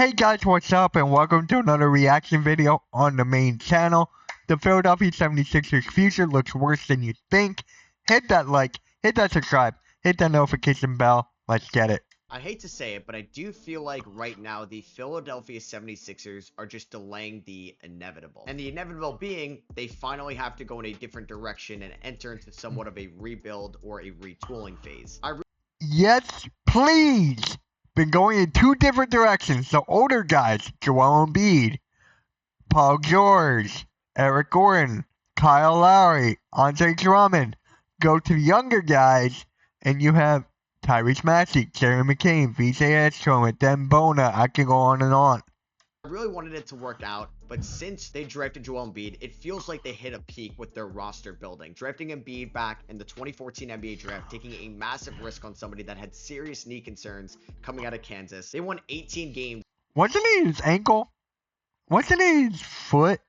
Hey guys, what's up, and welcome to another reaction video on the main channel. The Philadelphia 76ers future looks worse than you think. Hit that like, hit that subscribe, hit that notification bell. Let's get it. I hate to say it, but I do feel like right now the Philadelphia 76ers are just delaying the inevitable. And the inevitable being they finally have to go in a different direction and enter into somewhat of a rebuild or a retooling phase. Yes, please. Been going in two different directions. The older guys, Joel Embiid, Paul George, Eric Gordon, Kyle Lowry, Andre Drummond. Go to the younger guys, and you have Tyrese Maxey, Jeremy McCain, VJ Edstrom, and then Bona. I can go on and on. I really wanted it to work out, but since they drafted Joel Embiid, it feels like they hit a peak with their roster building. Drafting Embiid back in the 2014 NBA draft, taking a massive risk on somebody that had serious knee concerns coming out of Kansas. They won 18 games. Wasn't it his ankle? Wasn't it his foot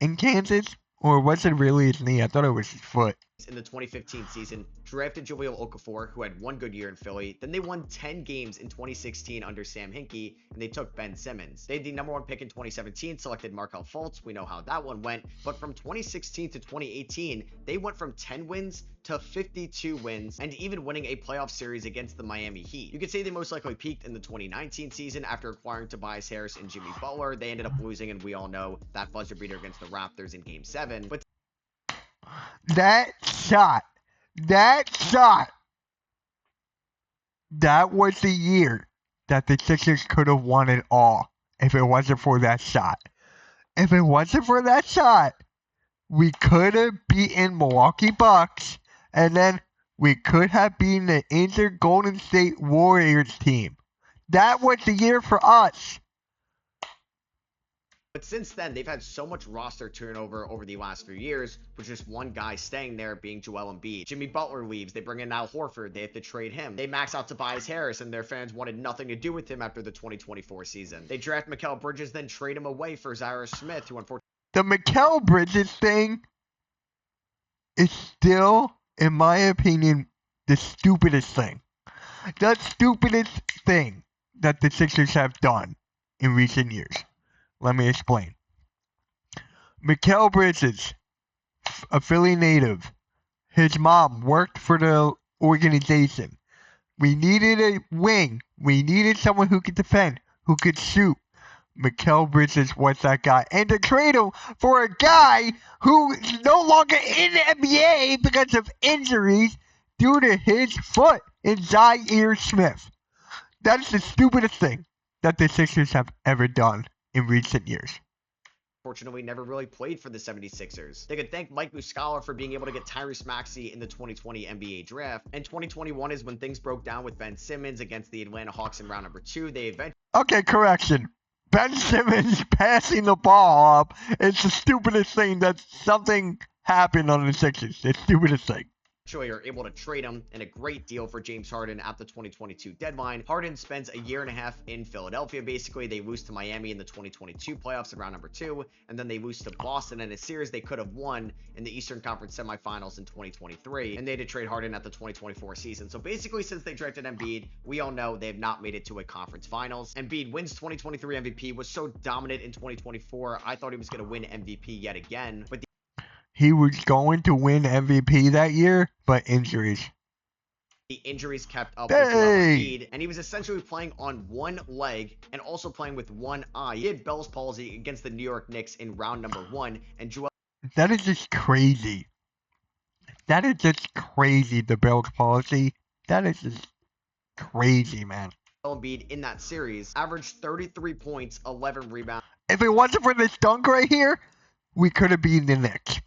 in Kansas? Or was it really his knee? I thought it was his foot. In the 2015 season, drafted Jahlil Okafor, who had one good year in Philly. Then they won 10 games in 2016 under Sam Hinkie, and they took Ben Simmons. They had the #1 pick in 2017, selected Markelle Fultz. We know how that one went. But from 2016 to 2018, they went from 10 wins to 52 wins, and even winning a playoff series against the Miami Heat. You could say they most likely peaked in the 2019 season after acquiring Tobias Harris and Jimmy Butler. They ended up losing, and we all know that buzzer beater against the Raptors in Game 7. But that shot, that was the year that the Sixers could have won it all if it wasn't for that shot. If it wasn't for that shot, we could have beaten Milwaukee Bucks, and then we could have beaten the injured Golden State Warriors team. That was the year for us. But since then, they've had so much roster turnover over the last few years, with just one guy staying there being Joel Embiid. Jimmy Butler leaves. They bring in Al Horford. They have to trade him. They max out Tobias Harris, and their fans wanted nothing to do with him after the 2024 season. They draft Mikal Bridges, then trade him away for Cyrus Smith, who unfortunately... The Mikal Bridges thing is still, in my opinion, the stupidest thing. The stupidest thing that the Sixers have done in recent years. Let me explain. Mikal Bridges, a Philly native, his mom worked for the organization. We needed a wing. We needed someone who could defend, who could shoot. Mikal Bridges was that guy. And to trade him for a guy who is no longer in the NBA because of injuries due to his foot in Zaire Smith. That is the stupidest thing that the Sixers have ever done in recent years. Unfortunately, never really played for the 76ers. They could thank Mike Muscala for being able to get Tyrese Maxey in the 2020 NBA draft. And 2021 is when things broke down with Ben Simmons against the Atlanta Hawks in round number 2. They eventually... Okay, correction. Ben Simmons passing the ball up is the stupidest thing that something happened on the Sixers. The stupidest thing. Are able to trade him in a great deal for James Harden at the 2022 deadline. Harden spends a year and a half in Philadelphia. Basically, they lose to Miami in the 2022 playoffs in round number 2, and then they lose to Boston in a series they could have won in the Eastern Conference semifinals in 2023, and they had to trade Harden at the 2024 season. So basically, since they drafted Embiid, we all know they have not made it to a conference finals. Embiid wins 2023 MVP, was so dominant in 2024, I thought he was going to win MVP yet again, but he was going to win MVP that year, but injuries. The injuries kept up with Embiid, and he was essentially playing on one leg and also playing with one eye. He had Bell's palsy against the New York Knicks in round number 1, and Joel... That is just crazy. That is just crazy, the Bell's palsy. That is just crazy, man. Embiid in that series averaged 33 points, 11 rebounds. If it wasn't for this dunk right here, we could have beaten the Knicks.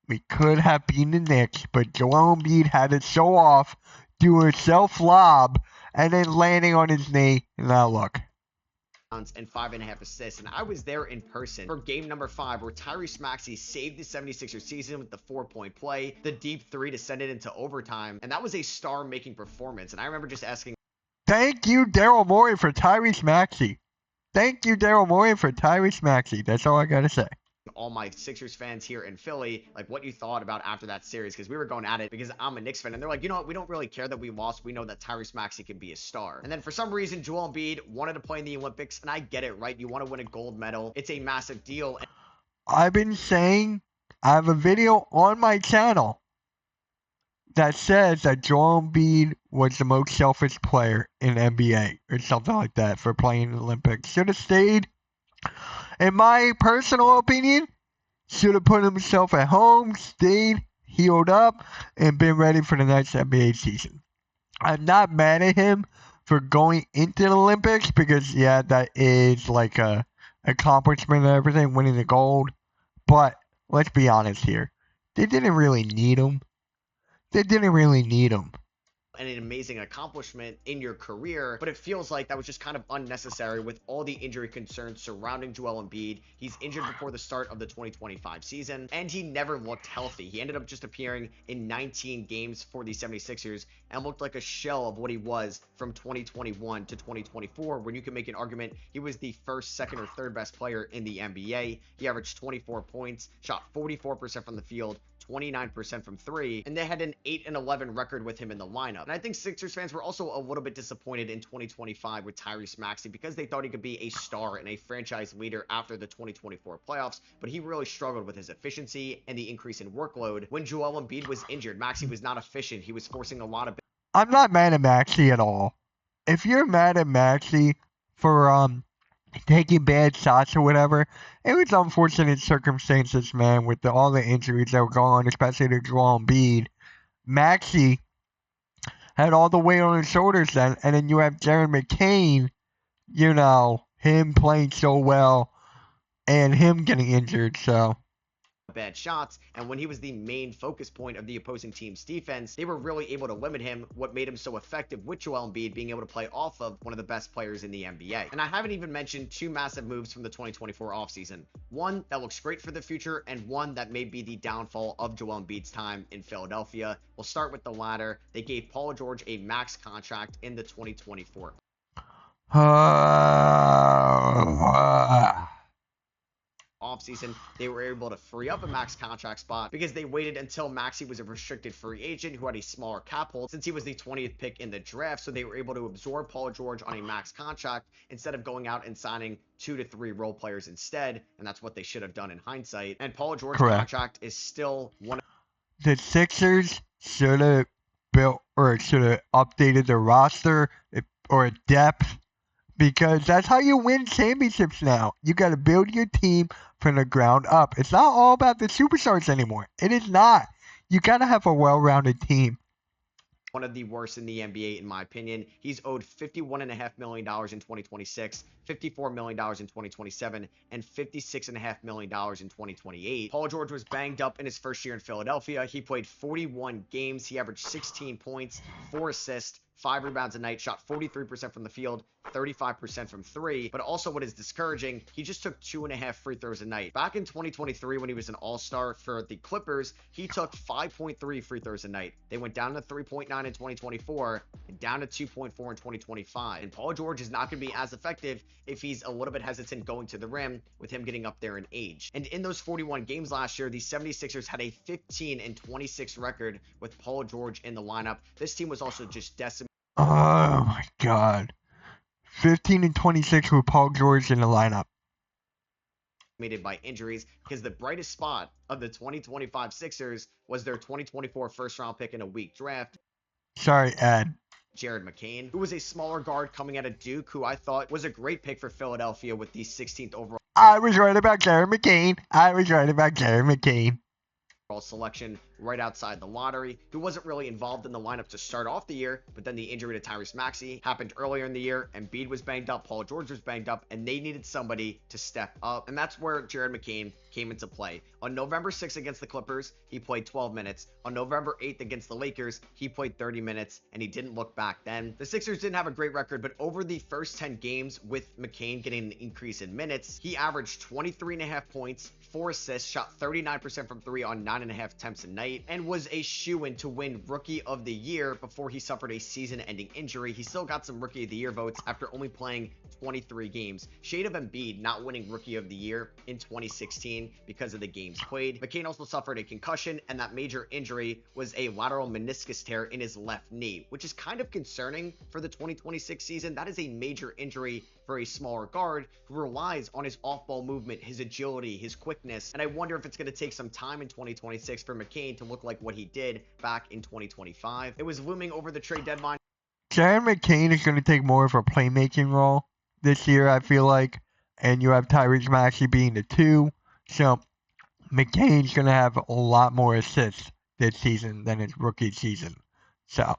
We could have beaten the Knicks, but Joel Embiid had it so off, doing a self-lob, and then landing on his knee. Now look. And 5.5 assists, and I was there in person for game number 5, where Tyrese Maxey saved the 76ers season with the 4-point play, the deep 3 to send it into overtime, and that was a star-making performance. And I remember just asking, thank you, Daryl Morey, for Tyrese Maxey. Thank you, Daryl Morey, for Tyrese Maxey. That's all I gotta say. all my Sixers fans here in Philly, like what you thought about after that series, because we were going at it because I'm a Knicks fan, and they're like, you know what, we don't really care that we lost. We know that Tyrese Maxey can be a star. And then for some reason, Joel Embiid wanted to play in the Olympics, and I get it, right? You want to win a gold medal. It's a massive deal. I've been saying, I have a video on my channel that says that Joel Embiid was the most selfish player in NBA or something like that for playing in the Olympics. Should have stayed. In my personal opinion, should have put himself at home, stayed, healed up, and been ready for the next NBA season. I'm not mad at him for going into the Olympics because, yeah, that is like a accomplishment and everything, winning the gold. But let's be honest here. They didn't really need him. And an amazing accomplishment in your career, but it feels like that was just kind of unnecessary with all the injury concerns surrounding Joel Embiid. He's injured before the start of the 2025 season, and he never looked healthy. He ended up just appearing in 19 games for the 76ers and looked like a shell of what he was from 2021 to 2024, when you can make an argument he was the first, second, or third best player in the NBA. He averaged 24 points, shot 44% from the field, 29% from three, and they had an 8-11 record with him in the lineup. And I think Sixers fans were also a little bit disappointed in 2025 with Tyrese Maxey because they thought he could be a star and a franchise leader after the 2024 playoffs, but he really struggled with his efficiency and the increase in workload. When Joel Embiid was injured, Maxey was not efficient. He was forcing a lot of... I'm not mad at Maxey at all. If you're mad at Maxey for taking bad shots or whatever, it was unfortunate circumstances, man, with all the injuries that were going on, especially to Joel Embiid. Maxey had all the weight on his shoulders then, and then you have Jared McCain, you know, him playing so well and him getting injured, so... bad shots, and when he was the main focus point of the opposing team's defense, they were really able to limit him, what made him so effective with Joel Embiid being able to play off of one of the best players in the NBA. And I haven't even mentioned two massive moves from the 2024 offseason. One that looks great for the future, and one that may be the downfall of Joel Embiid's time in Philadelphia. We'll start with the latter. They gave Paul George a max contract in the 2024 offseason. They were able to free up a max contract spot because they waited until Maxey was a restricted free agent who had a smaller cap hold, since he was the 20th pick in the draft. So they were able to absorb Paul George on a max contract instead of going out and signing 2 to 3 role players instead, and that's what they should have done in hindsight. And Paul George's contract is still one of... The Sixers should have built or should have updated their roster or depth, because that's how you win championships now. You got to build your team from the ground up. It's not all about the superstars anymore. It is not. You got to have a well-rounded team. One of the worst in the NBA, in my opinion. He's owed $51.5 million in 2026, $54 million in 2027, and $56.5 million in 2028. Paul George was banged up in his first year in Philadelphia. He played 41 games. He averaged 16 points, 4 assists, 5 rebounds a night, shot 43% from the field, 35% from three. But also what is discouraging, he just took 2.5 free throws a night. Back in 2023, when he was an all-star for the Clippers, he took 5.3 free throws a night. They went down to 3.9 in 2024 and down to 2.4 in 2025. And Paul George is not going to be as effective if he's a little bit hesitant going to the rim, with him getting up there in age. And in those 41 games last year, the 76ers had a 15-26 record with Paul George in the lineup. This team was also just decimated. Oh my God. 15-26 with Paul George in the lineup. By injuries, because the brightest spot of the 2025 Sixers was their 2024 first-round pick in a weak draft. Sorry, Ed. Jared McCain, who was a smaller guard coming out of Duke, who I thought was a great pick for Philadelphia with the 16th overall. I was right about Jared McCain. Selection right outside the lottery, who wasn't really involved in the lineup to start off the year, but then the injury to Tyrese Maxey happened earlier in the year, and Embiid was banged up, Paul George was banged up, and they needed somebody to step up, and that's where Jared McCain came into play. On November 6th against the Clippers, he played 12 minutes. On November 8th against the Lakers, he played 30 minutes, and he didn't look back then. The Sixers didn't have a great record, but over the first 10 games with McCain getting an increase in minutes, he averaged 23.5 points, 4 assists, shot 39% from 3 on 9.5 attempts a night, and was a shoo-in to win Rookie of the Year before he suffered a season-ending injury. He still got some Rookie of the Year votes after only playing 23 games. Shade of Embiid not winning Rookie of the Year in 2016 because of the games played. McCain also suffered a concussion, and that major injury was a lateral meniscus tear in his left knee, which is kind of concerning for the 2026 season. That is a major injury for a smaller guard who relies on his off-ball movement, his agility, his quickness, and I wonder if it's going to take some time in 2026 for McCain to look like what he did back in 2025. It was looming over the trade deadline. Jared McCain is going to take more of a playmaking role this year, I feel like, and you have Tyrese Maxey being the 2, so McCain's going to have a lot more assists this season than his rookie season. So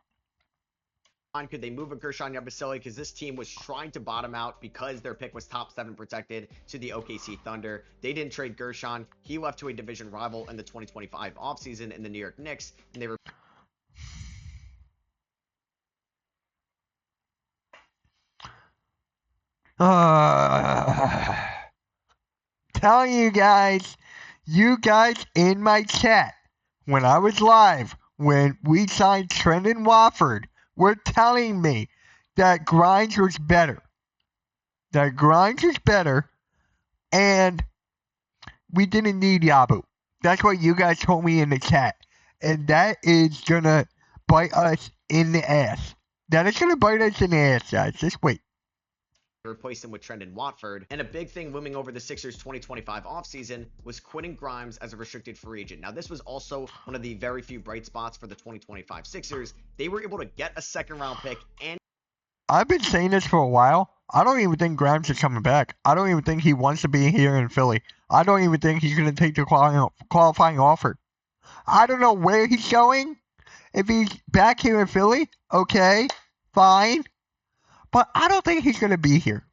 Could they move a Gershon Yabusele? Because this team was trying to bottom out because their pick was top 7 protected to the OKC Thunder. They didn't trade Gershon. He left to a division rival in the 2025 offseason in the New York Knicks, and they were telling you guys in my chat, when I was live, when we signed Trendon Watford, were telling me that Grimes was better. And we didn't need Yabu. That's what you guys told me in the chat. And that is going to bite us in the ass. Guys. Just wait. replaced him with Trendon Watford. And a big thing looming over the Sixers 2025 offseason was Quentin Grimes as a restricted free agent. Now, this was also one of the very few bright spots for the 2025 Sixers. They were able to get a second-round pick, and I've been saying this for a while. I don't even think Grimes is coming back. I don't even think he wants to be here in Philly. I don't even think he's going to take the qualifying offer. I don't know where he's going. If he's back here in Philly, okay, fine. But I don't think he's going to be here.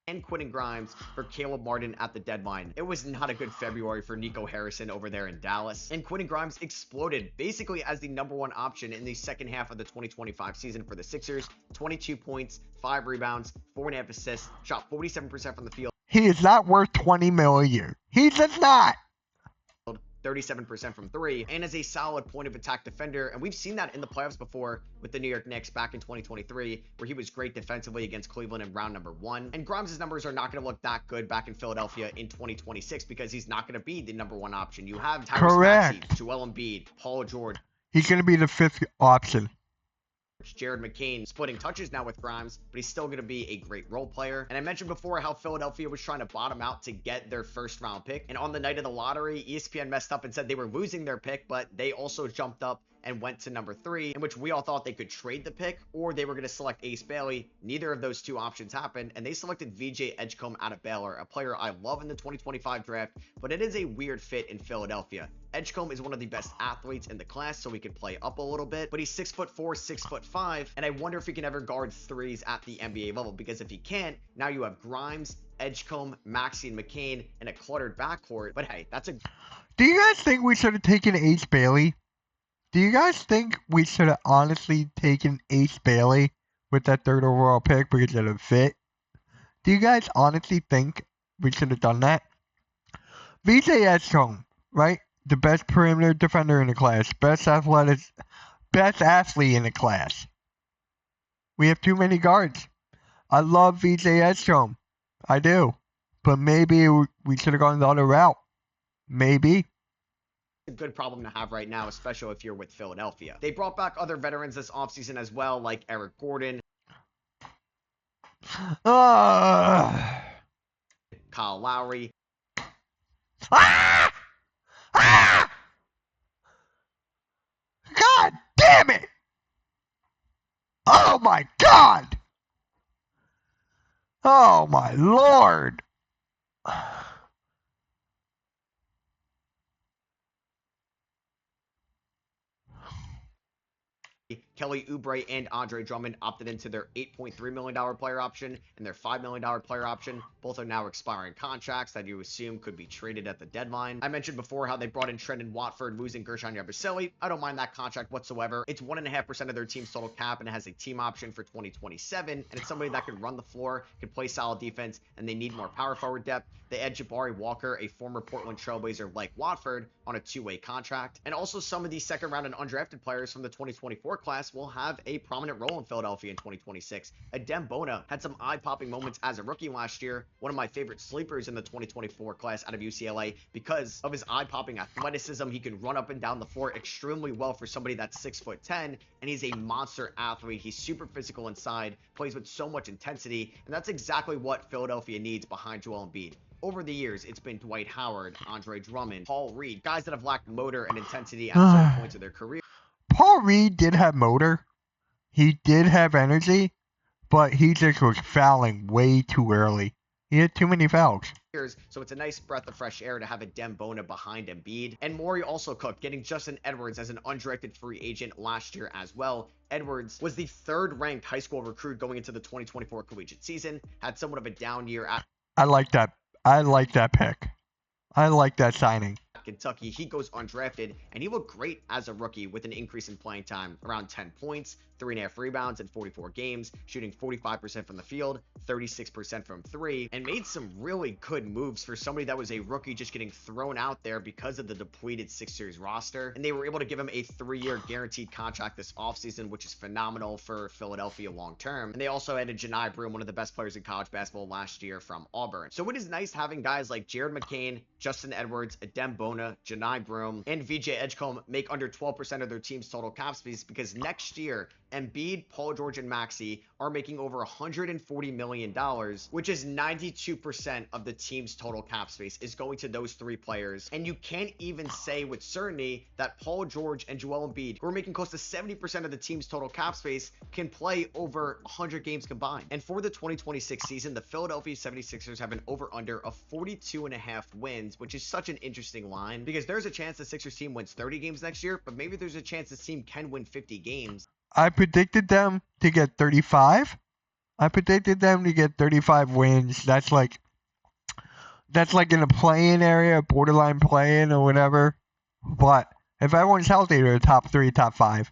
And Quentin Grimes for Caleb Martin at the deadline. It was not a good February for Nico Harrison over there in Dallas. And Quentin Grimes exploded basically as the #1 option in the second half of the 2025 season for the Sixers. 22 points, 5 rebounds, 4.5 assists, shot 47% from the field. He is not worth $20 million a year. He does not. 37% from 3, and is a solid point of attack defender, and we've seen that in the playoffs before with the New York Knicks back in 2023, where he was great defensively against Cleveland in round number 1. And Grimes' numbers are not going to look that good back in Philadelphia in 2026 because he's not going to be the #1 option. You have Tyrese Maxey, Joel Embiid, Paul George. He's going to be the 5th option. Jared McCain splitting touches now with Grimes, but he's still going to be a great role player. And I mentioned before how Philadelphia was trying to bottom out to get their first-round pick. And on the night of the lottery, ESPN messed up and said they were losing their pick, but they also jumped up and went to number 3, in which we all thought they could trade the pick or they were going to select Ace Bailey. Neither of those two options happened, and they selected VJ Edgecombe out of Baylor, a player I love in the 2025 draft, but it is a weird fit in Philadelphia. Edgecombe is one of the best athletes in the class, so he can play up a little bit, but he's 6'4", 6'5", and I wonder if he can ever guard threes at the NBA level, because if he can't, now you have Grimes, Edgecombe, Maxey, and McCain in a cluttered backcourt. But hey, that's a... Do you guys think we should have taken Ace Bailey? Do you guys think we should have honestly taken Ace Bailey with that 3rd overall pick because of the fit? Do you guys honestly think we should have done that? VJ Edgecombe, right? The best perimeter defender in the class. Best athlete in the class. We have too many guards. I love VJ Edgecombe. I do. But maybe we should have gone the other route. Maybe. A good problem to have right now, especially if you're with Philadelphia. They brought back other veterans this offseason as well, like Eric Gordon, Kyle Lowry. God damn it! Oh my God! Oh my Lord! Kelly Oubre and Andre Drummond opted into their $8.3 million player option and their $5 million player option. Both are now expiring contracts that you assume could be traded at the deadline. I mentioned before how they brought in Trendon Watford, losing Gershon Yabusele. I don't mind that contract whatsoever. It's 1.5% of their team's total cap, and it has a team option for 2027, and it's somebody that can run the floor, can play solid defense, and they need more power forward depth. They add Jabari Walker, a former Portland Trailblazer like Watford, on a 2-way contract. And also some of these second-round and undrafted players from the 2024 class West will have a prominent role in Philadelphia in 2026. Adem Bona had some eye-popping moments as a rookie last year, one of my favorite sleepers in the 2024 class out of UCLA because of his eye-popping athleticism. He can run up and down the floor extremely well for somebody that's 6'10", and he's a monster athlete. He's super physical inside, plays with so much intensity, and that's exactly what Philadelphia needs behind Joel Embiid. Over the years, it's been Dwight Howard, Andre Drummond, Paul Reed, guys that have lacked motor and intensity at certain points of their career. Paul Reed did have motor. He did have energy, but he just was fouling way too early. He had too many fouls. So it's a nice breath of fresh air to have a Adem Bona behind Embiid. And Morey also cooked, getting Justin Edwards as an undrafted free agent last year as well. Edwards was the third-ranked high school recruit going into the 2024 collegiate season, had somewhat of a down year at I like that. I like that pick. I like that signing. Kentucky. He goes undrafted, and he looked great as a rookie with an increase in playing time, around 10 points, 3.5 rebounds in 44 games, shooting 45% from the field, 36% from three, and made some really good moves for somebody that was a rookie just getting thrown out there because of the depleted Sixers roster. And they were able to give him a 3-year guaranteed contract this offseason, which is phenomenal for Philadelphia long term. And they also added Johni Broome, one of the best players in college basketball last year from Auburn. So it is nice having guys like Jared McCain, Justin Edwards, Adem Bona, Johni Broome, and VJ Edgecombe make under 12% of their team's total cap space, because next year Embiid, Paul George, and Maxey are making over $140 million, which is 92% of the team's total cap space is going to those three players. And you can't even say with certainty that Paul George and Joel Embiid, who are making close to 70% of the team's total cap space, can play over 100 games combined. And for the 2026 season, the Philadelphia 76ers have an over-under of 42.5 wins, which is such an interesting line because there's a chance the Sixers team wins 30 games next year, but maybe there's a chance this team can win 50 games. I predicted them to get 35. I predicted them to get 35 wins. That's like in a play-in area, borderline play-in or whatever. But if everyone's healthy, they're top 3, top 5.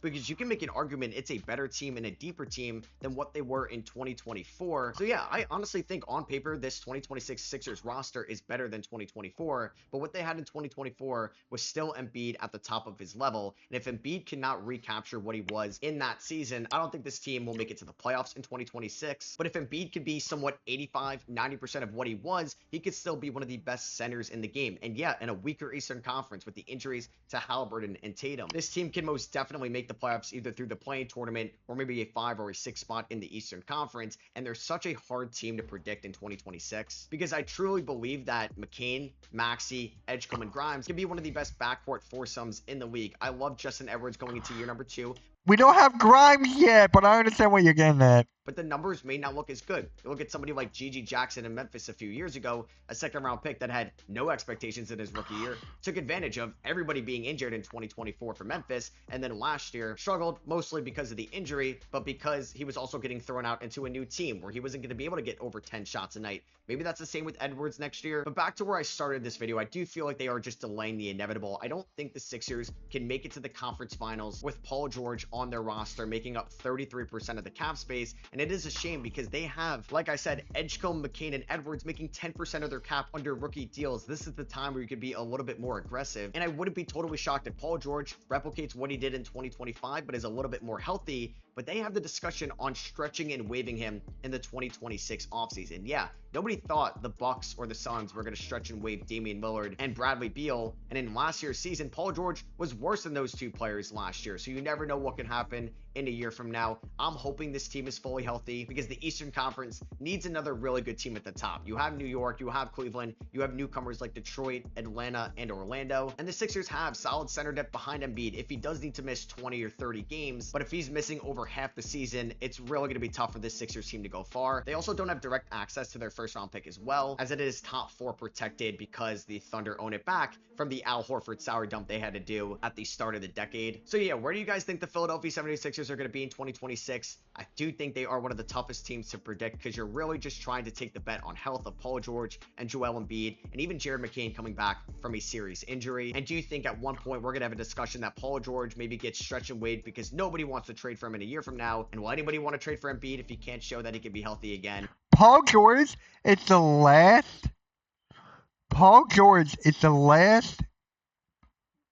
Because you can make an argument it's a better team and a deeper team than what they were in 2024. So yeah, I honestly think on paper this 2026 Sixers roster is better than 2024, but what they had in 2024 was still Embiid at the top of his level. And if Embiid cannot recapture what he was in that season, I don't think this team will make it to the playoffs in 2026. But if Embiid could be somewhat 85-90% of what he was, he could still be one of the best centers in the game. And yeah, in a weaker Eastern Conference with the injuries to Halliburton and Tatum, this team can most definitely make the playoffs either through the play-in tournament or maybe a 5 or a 6 spot in the Eastern Conference. And they're such a hard team to predict in 2026 because I truly believe that McCain, Maxey, Edgecombe, and Grimes can be one of the best backcourt foursomes in the league. I love Justin Edwards going into year number 2. We don't have Grimes yet, but I understand what you're getting at. But the numbers may not look as good. You look at somebody like Gigi Jackson in Memphis a few years ago, a second-round pick that had no expectations in his rookie year, took advantage of everybody being injured in 2024 for Memphis, and then last year struggled mostly because of the injury, but because he was also getting thrown out into a new team where he wasn't going to be able to get over 10 shots a night. Maybe that's the same with Edwards next year. But back to where I started this video, I do feel like they are just delaying the inevitable. I don't think the Sixers can make it to the conference finals with Paul George on their roster, making up 33% of the cap space. And it is a shame because they have, like I said, Edgecombe, McCain, and Edwards making 10% of their cap under rookie deals. This is the time where you could be a little bit more aggressive. And I wouldn't be totally shocked if Paul George replicates what he did in 2025, but is a little bit more healthy. But they have the discussion on stretching and waiving him in the 2026 offseason. Yeah, nobody thought the Bucks or the Suns were going to stretch and waive Damian Lillard and Bradley Beal. And in last year's season, Paul George was worse than those two players last year. So you never know what can happen in a year from now. I'm hoping this team is fully healthy because the Eastern Conference needs another really good team at the top. You have New York, you have Cleveland, you have newcomers like Detroit, Atlanta, and Orlando. And the Sixers have solid center depth behind Embiid if he does need to miss 20 or 30 games. But if he's missing over half the season, it's really going to be tough for this Sixers team to go far. They also don't have direct access to their first round pick as well, as it is top 4 protected because the Thunder own it back from the Al Horford salary dump they had to do at the start of the decade. So yeah, where do you guys think the Philadelphia 76ers are going to be in 2026? I do think they are one of the toughest teams to predict because you're really just trying to take the bet on health of Paul George and Joel Embiid and even Jared McCain coming back from a serious injury. And do you think at one point we're going to have a discussion that Paul George maybe gets stretched and waived because nobody wants to trade for him in a year from now? And will anybody want to trade for Embiid if he can't show that he can be healthy again? Paul George is the last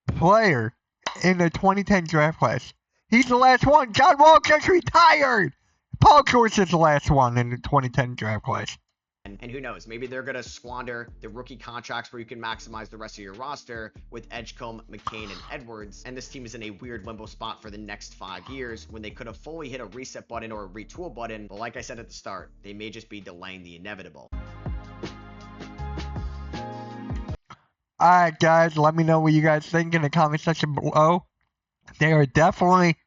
player in the 2010 draft class. He's the last one. John Wall just retired. Paul George is the last one in the 2010 draft class. And who knows, maybe they're going to squander the rookie contracts where you can maximize the rest of your roster with Edgecombe, McCain, and Edwards. And this team is in a weird limbo spot for the next 5 years when they could have fully hit a reset button or a retool button. But like I said at the start, they may just be delaying the inevitable. Alright, guys, let me know what you guys think in the comment section below. They are definitely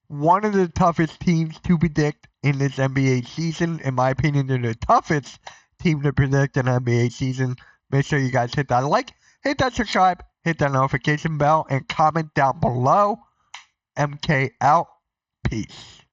one of the toughest teams to predict in this NBA season. In my opinion, they're the toughest team to predict in NBA season. Make sure you guys hit that like, hit that subscribe, hit that notification bell, and comment down below. MK out. Peace.